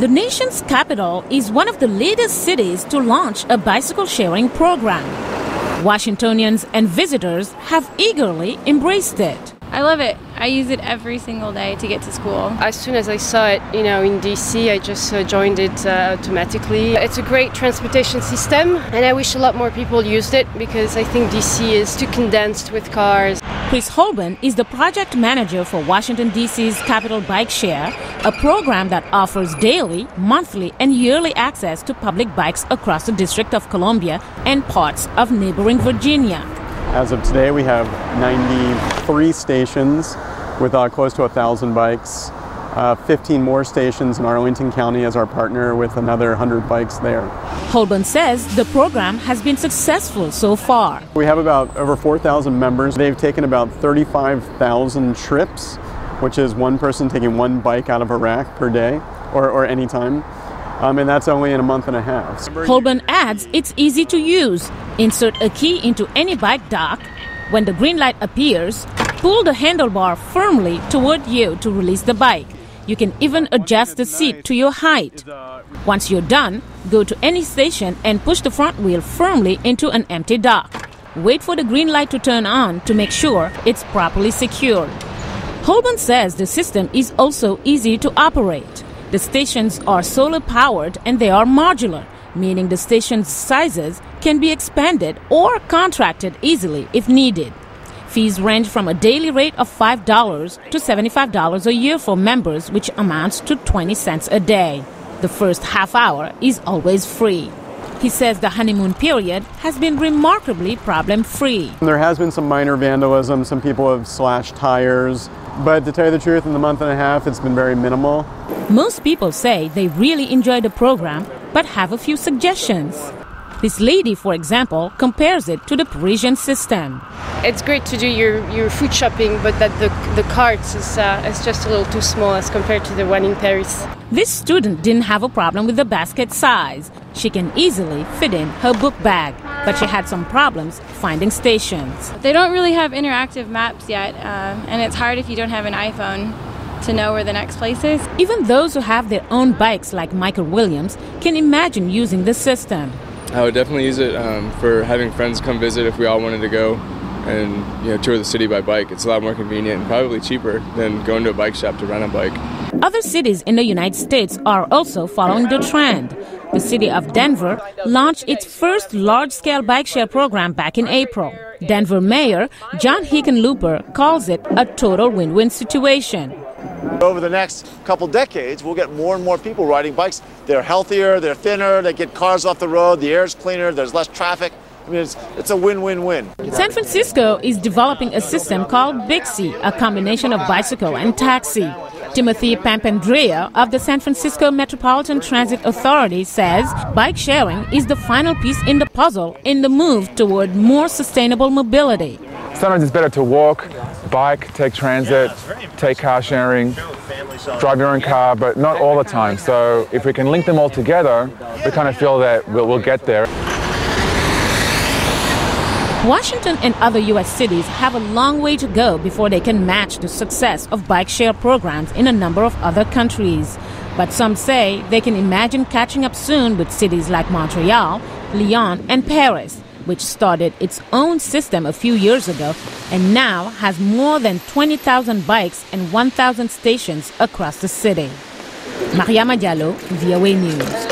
The nation's capital is one of the latest cities to launch a bicycle sharing program. Washingtonians and visitors have eagerly embraced it. I love it. I use it every single day to get to school. As soon as I saw it, in DC, I just joined it automatically. It's a great transportation system, and I wish a lot more people used it because I think DC is too condensed with cars. Chris Holben is the project manager for Washington, D.C.'s Capital Bike Share, a program that offers daily, monthly, and yearly access to public bikes across the District of Columbia and parts of neighboring Virginia. As of today, we have 93 stations with close to 1,000 bikes. 15 more stations in Arlington County as our partner with another 100 bikes there. Holben says the program has been successful so far. We have about over 4,000 members. They've taken about 35,000 trips, which is one person taking one bike out of a rack per day or any time. And that's only in a month and a half. Holben adds it's easy to use. Insert a key into any bike dock. When the green light appears, pull the handlebar firmly toward you to release the bike. You can even adjust the seat to your height. Once you're done, go to any station and push the front wheel firmly into an empty dock. Wait for the green light to turn on to make sure it's properly secured. Holben says the system is also easy to operate. The stations are solar-powered and they are modular, meaning the station's sizes can be expanded or contracted easily if needed. Fees range from a daily rate of $5 to $75 a year for members, which amounts to 20 cents a day. The first half hour is always free. He says the honeymoon period has been remarkably problem-free. There has been some minor vandalism. Some people have slashed tires. But to tell you the truth, in the month and a half, it's been very minimal. Most people say they really enjoy the program, but have a few suggestions. This lady, for example, compares it to the Parisian system. It's great to do your food shopping, but that the carts is just a little too small as compared to the one in Paris. This student didn't have a problem with the basket size. She can easily fit in her book bag, but she had some problems finding stations. They don't really have interactive maps yet, and it's hard if you don't have an iPhone to know where the next place is. Even those who have their own bikes, like Michael Williams, can imagine using the system. I would definitely use it for having friends come visit if we all wanted to go and tour the city by bike. It's a lot more convenient and probably cheaper than going to a bike shop to rent a bike. Other cities in the United States are also following the trend. The city of Denver launched its first large-scale bike share program back in April. Denver Mayor John Hickenlooper calls it a total win-win situation. Over the next couple decades, we'll get more and more people riding bikes. They're healthier, they're thinner, they get cars off the road, the air's cleaner, there's less traffic. I mean, it's a win-win-win. San Francisco is developing a system called Bixi, a combination of bicycle and taxi. Timothy Pampandrea of the San Francisco Metropolitan Transit Authority says bike sharing is the final piece in the puzzle in the move toward more sustainable mobility. Sometimes it's better to walk, bike, take transit, take car sharing, drive your own car, but not all the time. So if we can link them all together, we kind of feel that we'll get there. Washington and other U.S. cities have a long way to go before they can match the success of bike share programs in a number of other countries. But some say they can imagine catching up soon with cities like Montreal, Lyon, and Paris, which started its own system a few years ago and now has more than 20,000 bikes and 1,000 stations across the city. Mariama Diallo, VOA News.